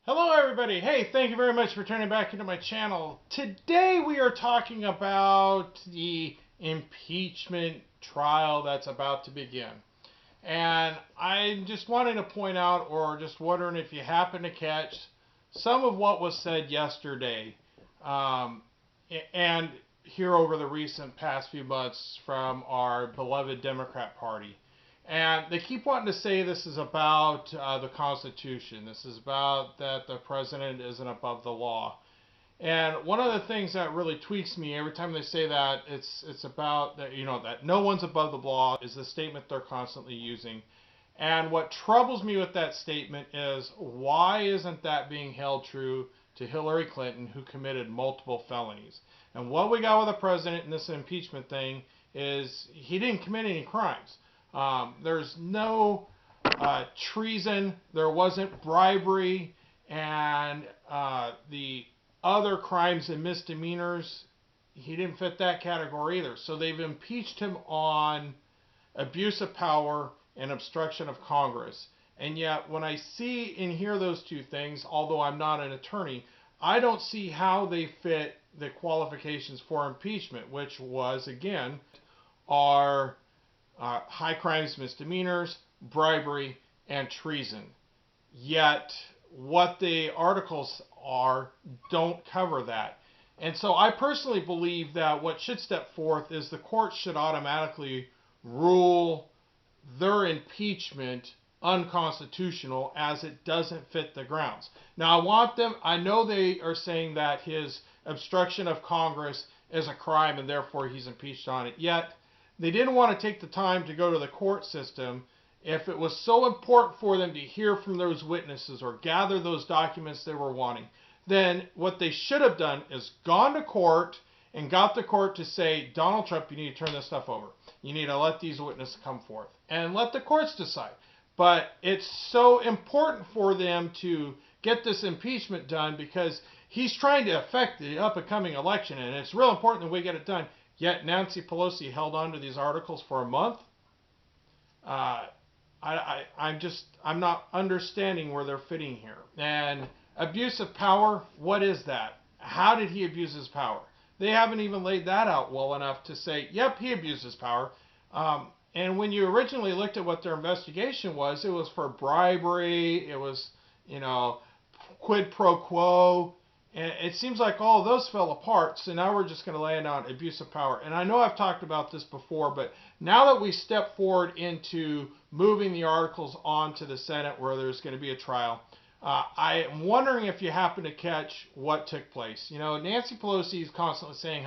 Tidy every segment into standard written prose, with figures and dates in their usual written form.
Hello everybody. Hey, thank you very much for turning back into my channel. Today we are talking about the impeachment trial that's about to begin. And I just wanted to point out, or just wondering if you happen to catch some of what was said yesterday um, and here over the recent past few months from our beloved Democrat Party. And they keep wanting to say this is about the Constitution. This is about that the president isn't above the law. And one of the things that really tweaks me every time they say that, it's about that, that no one's above the law is the statement they're constantly using. And what troubles me with that statement is, why isn't that being held true to Hillary Clinton, who committed multiple felonies? And what we got with the president in this impeachment thing is he didn't commit any crimes. There's no treason, there wasn't bribery, and the other crimes and misdemeanors, he didn't fit that category either. So they've impeached him on abuse of power and obstruction of Congress. And yet, when I see and hear those two things, although I'm not an attorney, I don't see how they fit the qualifications for impeachment, which was, again, are high crimes, misdemeanors, bribery, and treason. Yet, what the articles are don't cover that. And so I personally believe that what should step forth is the court should automatically rule their impeachment unconstitutional, as it doesn't fit the grounds. Now I know they are saying that his obstruction of Congress is a crime and therefore he's impeached on it. Yet they didn't want to take the time to go to the court system. If it was so important for them to hear from those witnesses or gather those documents they were wanting, then what they should have done is gone to court and got the court to say, Donald Trump, you need to turn this stuff over. You need to let these witnesses come forth and let the courts decide. But it's so important for them to get this impeachment done because he's trying to affect the up-and-coming election, and it's real important that we get it done. Yet Nancy Pelosi held on to these articles for a month. I'm not understanding where they're fitting here. And abuse of power, what is that? How did he abuse his power? They haven't even laid that out well enough to say, yep, he abused his power. And when you originally looked at what their investigation was, it was for bribery, it was, quid pro quo. And it seems like all of those fell apart, so now we're just going to land on abuse of power. And I know I've talked about this before, but now that we step forward into moving the articles on to the Senate where there's going to be a trial, I am wondering if you happen to catch what took place. Nancy Pelosi is constantly saying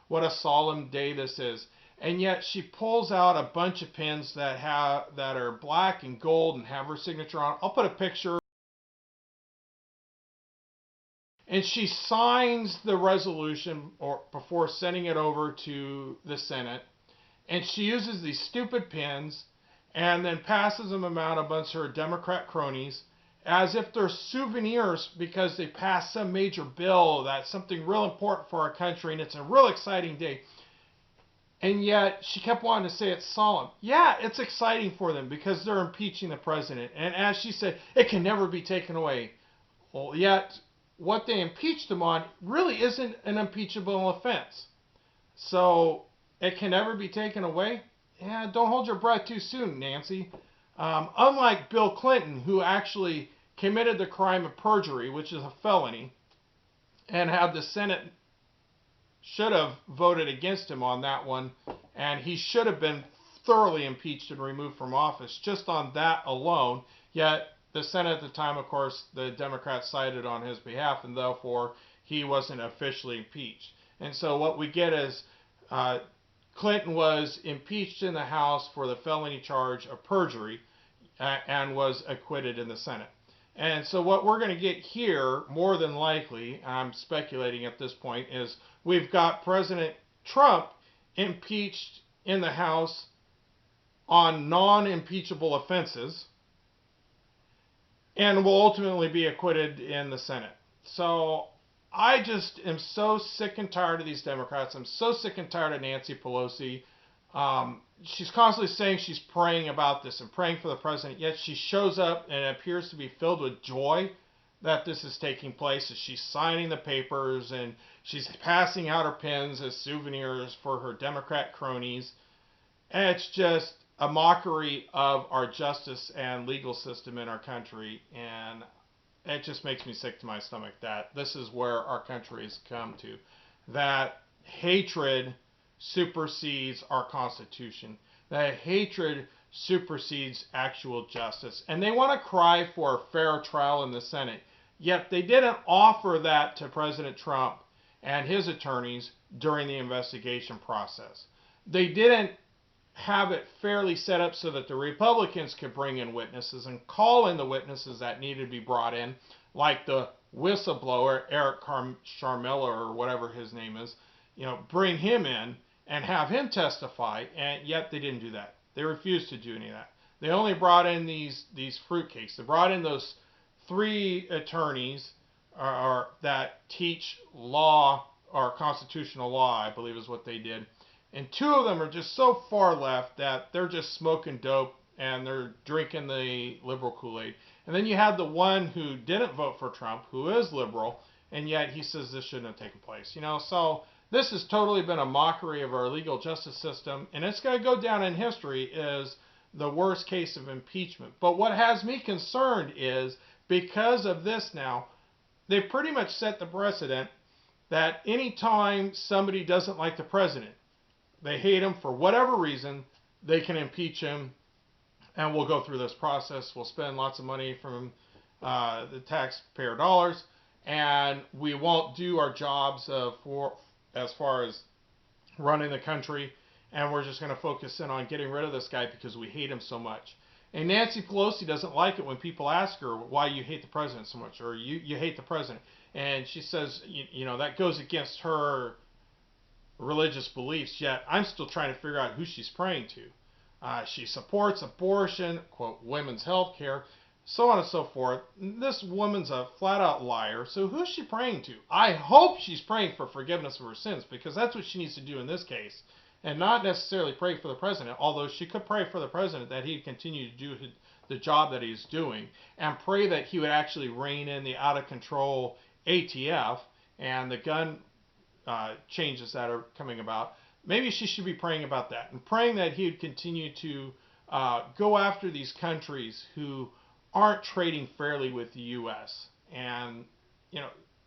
what a solemn day this is. And yet she pulls out a bunch of pins that are black and gold and have her signature on. I'll put a picture. And she signs the resolution before sending it over to the Senate. And she uses these stupid pins and then passes them out a bunch of her Democrat cronies as if they're souvenirs because they passed some major bill that's something real important for our country and it's a real exciting day. And yet she kept wanting to say it's solemn. Yeah, it's exciting for them because they're impeaching the president. And as she said, it can never be taken away. Well, yet what they impeached him on really isn't an impeachable offense. So it can never be taken away? Yeah, don't hold your breath too soon, Nancy. Unlike Bill Clinton, who actually committed the crime of perjury, which is a felony, and had the Senate should have voted against him on that one, and he should have been thoroughly impeached and removed from office just on that alone. Yet the Senate at the time, of course, the Democrats sided on his behalf, and therefore he wasn't officially impeached. And so what we get is Clinton was impeached in the House for the felony charge of perjury and was acquitted in the Senate. And so what we're going to get here, more than likely, I'm speculating at this point, is we've got President Trump impeached in the House on non-impeachable offenses and will ultimately be acquitted in the Senate. So I just am so sick and tired of these Democrats. I'm so sick and tired of Nancy Pelosi. She's constantly saying she's praying about this and praying for the president, yet she shows up and appears to be filled with joy that this is taking place as she's signing the papers and she's passing out her pens as souvenirs for her Democrat cronies. And it's just a mockery of our justice and legal system in our country. And it just makes me sick to my stomach that this is where our country has come to. That hatred supersedes our Constitution. That hatred supersedes actual justice. And they want to cry for a fair trial in the Senate. Yet they didn't offer that to President Trump and his attorneys during the investigation process. They didn't have it fairly set up so that the Republicans could bring in witnesses and call in the witnesses that needed to be brought in, like the whistleblower, Eric Sharmella or whatever his name is, bring him in and have him testify, and yet they didn't do that. They refused to do any of that. They only brought in these fruitcakes. They brought in those 3 attorneys that teach law or constitutional law, I believe is what they did. And 2 of them are just so far left that they're just smoking dope and they're drinking the liberal Kool-Aid. And then you have the one who didn't vote for Trump, who is liberal, and yet he says this shouldn't have taken place. So this has totally been a mockery of our legal justice system, and it's going to go down in history as the worst case of impeachment. But what has me concerned is, because of this now, they've pretty much set the precedent that anytime somebody doesn't like the president, they hate him for whatever reason, they can impeach him, and we'll go through this process. We'll spend lots of money from the taxpayer dollars, and we won't do our jobs as far as running the country, and we're just going to focus in on getting rid of this guy because we hate him so much. And Nancy Pelosi doesn't like it when people ask her why you hate the president so much, or you hate the president. And she says, that goes against her religious beliefs, yet I'm still trying to figure out who she's praying to. She supports abortion, quote, women's health care, so on and so forth. This woman's a flat-out liar, so who's she praying to? I hope she's praying for forgiveness of her sins, because that's what she needs to do in this case, and not necessarily pray for the president, although she could pray for the president that he'd continue to do the job that he's doing, and pray that he would actually rein in the out-of-control ATF and the gun changes that are coming about. Maybe she should be praying about that and praying that he would continue to go after these countries who aren't trading fairly with the U.S. and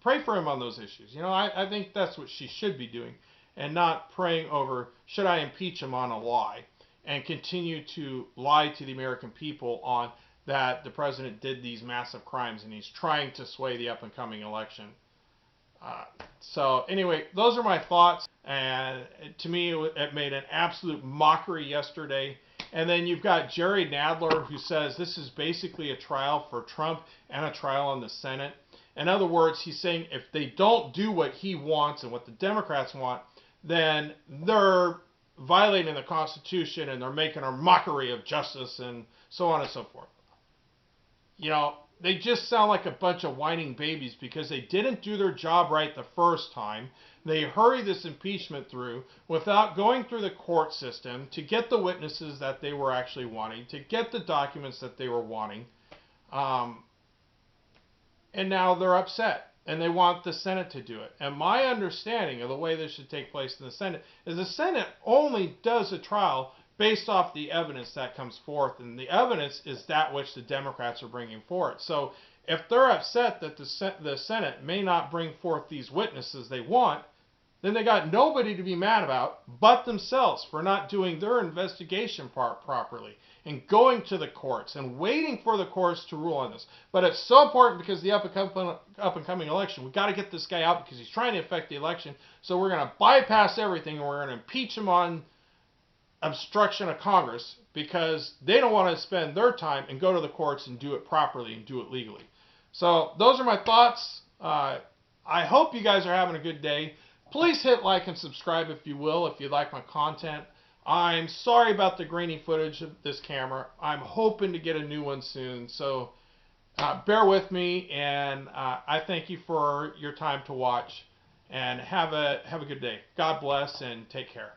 pray for him on those issues. I think that's what she should be doing, and not praying over should I impeach him on a lie and continue to lie to the American people on that the president did these massive crimes and he's trying to sway the up and coming election. So anyway, those are my thoughts, and to me it made an absolute mockery yesterday. And then you've got Jerry Nadler, who says this is basically a trial for Trump and a trial in the Senate. In other words, he's saying if they don't do what he wants and what the Democrats want, then they're violating the Constitution and they're making a mockery of justice and so on and so forth. They just sound like a bunch of whining babies because they didn't do their job right the first time. They hurried this impeachment through without going through the court system to get the witnesses that they were actually wanting, to get the documents that they were wanting. And now they're upset and they want the Senate to do it. And my understanding of the way this should take place in the Senate is the Senate only does a trial based off the evidence that comes forth, and the evidence is that which the Democrats are bringing forth. So if they're upset that the Senate may not bring forth these witnesses they want, then they got nobody to be mad about but themselves for not doing their investigation part properly and going to the courts and waiting for the courts to rule on this. But it's so important because the up and coming election, we've got to get this guy out because he's trying to affect the election. So we're going to bypass everything and we're going to impeach him on obstruction of Congress because they don't want to spend their time and go to the courts and do it properly and do it legally. So those are my thoughts. I hope you guys are having a good day. Please hit like and subscribe if you will, if you like my content. I'm sorry about the grainy footage of this camera. I'm hoping to get a new one soon. So bear with me, and I thank you for your time to watch, and have a good day. God bless and take care.